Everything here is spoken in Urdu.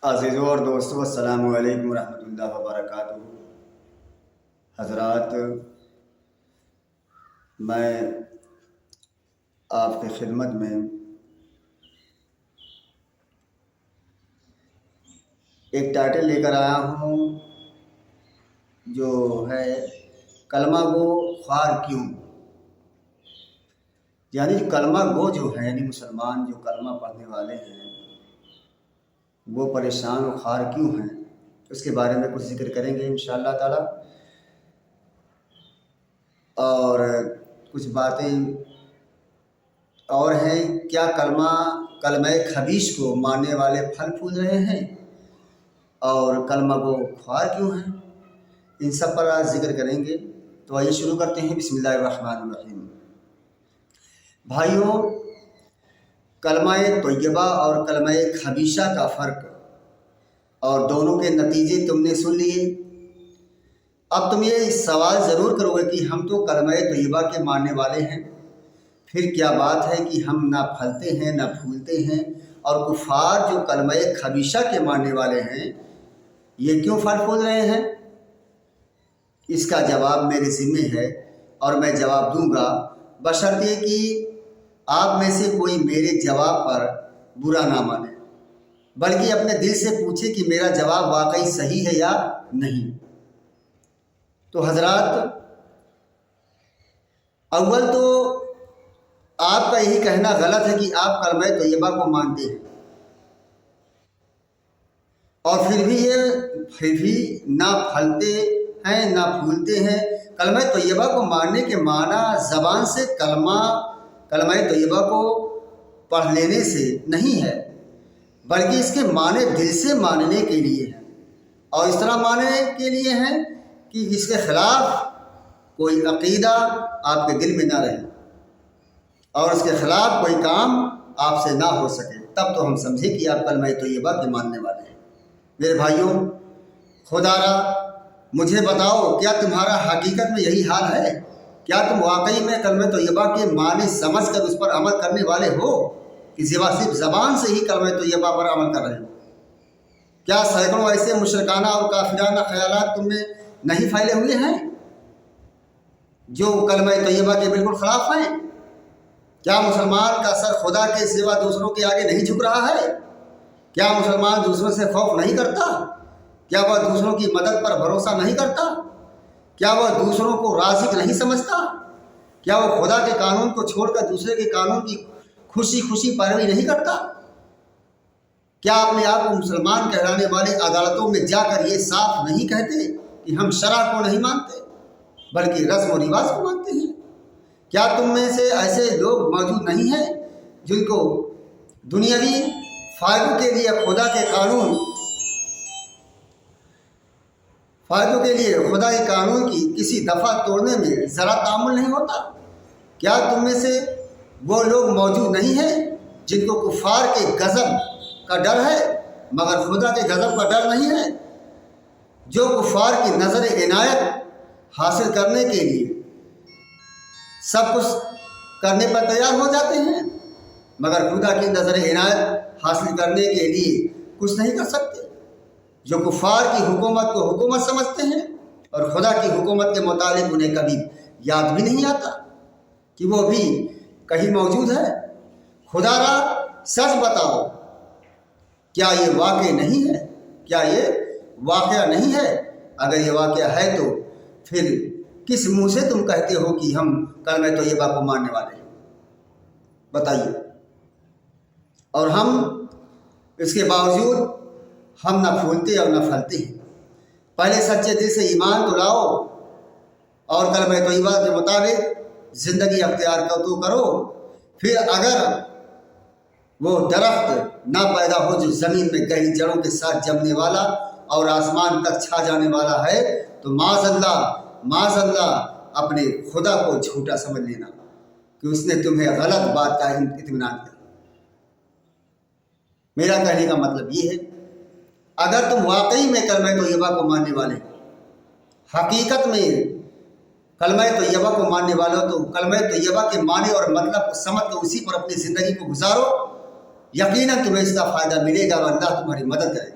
عزیزوں اور دوستوں، السلام علیکم ورحمۃ اللہ وبرکاتہ۔ حضرات، میں آپ کی خدمت میں ایک ٹائٹل لے کر آیا ہوں جو ہے کلمہ گو خوار کیوں؟ یعنی کلمہ گو جو ہے، یعنی مسلمان جو کلمہ پڑھنے والے ہیں، وہ پریشان و خوار کیوں ہیں؟ اس کے بارے میں کچھ ذکر کریں گے انشاءاللہ تعالی، اور کچھ باتیں اور ہیں۔ کیا کلمہ خبیث کو ماننے والے پھل پھول رہے ہیں، اور کلمہ کو خوار کیوں ہیں؟ ان سب پر آج ذکر کریں گے۔ تو آئیے شروع کرتے ہیں۔ بسم اللہ الرحمن الرحیم۔ بھائیوں، کلمہ طیبہ اور کلمہ خبیثہ کا فرق اور دونوں کے نتیجے تم نے سن لیے۔ اب تم یہ سوال ضرور کرو گے کہ ہم تو کلمہ طیبہ کے ماننے والے ہیں، پھر کیا بات ہے کہ ہم نہ پھلتے ہیں نہ پھولتے ہیں، اور کفار جو کلمہ خبیثہ کے ماننے والے ہیں یہ کیوں پھل پھول رہے ہیں؟ اس کا جواب میرے ذمہ ہے اور میں جواب دوں گا، بشرطے کہ آپ میں سے کوئی میرے جواب پر برا نہ مانے، بلکہ اپنے دل سے پوچھے کہ میرا جواب واقعی صحیح ہے یا نہیں۔ تو حضرات، اول تو آپ کا یہی کہنا غلط ہے کہ آپ کلمہ طیبہ کو مانتے ہیں، اور پھر بھی نہ پھلتے ہیں نہ پھولتے ہیں۔ کلمہ طیبہ کو ماننے کے معنی زبان سے کلمہ طیبہ کو پڑھ لینے سے نہیں ہے، بلکہ اس کے معنی دل سے ماننے کے لیے ہیں، اور اس طرح ماننے کے لیے ہیں کہ اس کے خلاف کوئی عقیدہ آپ کے دل میں نہ رہے، اور اس کے خلاف کوئی کام آپ سے نہ ہو سکے، تب تو ہم سمجھیں کہ آپ کلمہ طیبہ کے ماننے والے ہیں۔ میرے بھائیوں، خدا را مجھے بتاؤ، کیا تمہارا حقیقت میں یہی حال ہے؟ کیا تم واقعی میں کلمہ طیبہ کے معنی سمجھ کر اس پر عمل کرنے والے ہو، کہ صرف زبان سے ہی کلمہ طیبہ پر عمل کر رہے ہو؟ کیا سینکڑوں ایسے مشرکانہ اور کافرانہ خیالات تم میں نہیں پھیلے ہوئے ہیں جو کلمہ طیبہ کے بالکل خلاف ہیں؟ کیا مسلمان کا سر خدا کے سوا دوسروں کے آگے نہیں جھک رہا ہے؟ کیا مسلمان دوسروں سے خوف نہیں کرتا؟ کیا وہ دوسروں کی مدد پر بھروسہ نہیں کرتا؟ کیا وہ دوسروں کو رازق نہیں سمجھتا؟ کیا وہ خدا کے قانون کو چھوڑ کر دوسرے کے قانون کی خوشی پیروی نہیں کرتا؟ کیا اپنے آپ کو مسلمان کہلانے والے عدالتوں میں جا کر یہ صاف نہیں کہتے کہ ہم شرع کو نہیں مانتے بلکہ رسم و رواج کو مانتے ہیں؟ کیا تم میں سے ایسے لوگ موجود نہیں ہیں جن کو دنیاوی فائدوں کے لیے خدا کے قانون کی کسی دفعہ توڑنے میں ذرا تعامل نہیں ہوتا؟ کیا تم میں سے وہ لوگ موجود نہیں ہیں جن کو کفار کے غضب کا ڈر ہے مگر خدا کے غضب کا ڈر نہیں ہے، جو کفار کی نظر عنایت حاصل کرنے کے لیے سب کچھ کرنے پر تیار ہو جاتے ہیں مگر خدا کی نظر عنایت حاصل کرنے کے لیے کچھ نہیں کر سکتے، جو کفار کی حکومت کو حکومت سمجھتے ہیں اور خدا کی حکومت کے متعلق انہیں کبھی یاد بھی نہیں آتا کہ وہ بھی کہیں موجود ہے۔ خدا را سچ بتاؤ، کیا یہ واقع نہیں ہے؟ کیا یہ واقعہ نہیں ہے؟ اگر یہ واقعہ ہے تو پھر کس منہ سے تم کہتے ہو کہ ہم کلمہ طیبہ کو ماننے والے ہیں؟ بتائیے۔ اور ہم اس کے باوجود ہم نہ پھولتے اور نہ پھلتے ہیں۔ پہلے سچے دل سے ایمان تو لاؤ اور کلمہ طیبہ کے مطابق زندگی اختیار کرو، پھر اگر وہ درخت نہ پیدا ہو جو زمین میں گہری جڑوں کے ساتھ جمنے والا اور آسمان تک چھا جانے والا ہے، تو معاذ اللہ اپنے خدا کو جھوٹا سمجھ لینا کہ اس نے تمہیں غلط بات کا اطمینان دیا۔ میرا کہنے کا مطلب یہ ہے، اگر تم واقعی میں کلمہ طیبہ کو ماننے والے ہو، حقیقت میں کلمہ طیبہ کو ماننے والے ہو، تو کلمہ طیبہ کے معنی اور مطلب کو سمجھ کر اسی پر اپنی زندگی کو گزارو، یقیناً تمہیں اس کا فائدہ ملے گا اور اللہ تمہاری مدد کرے گا۔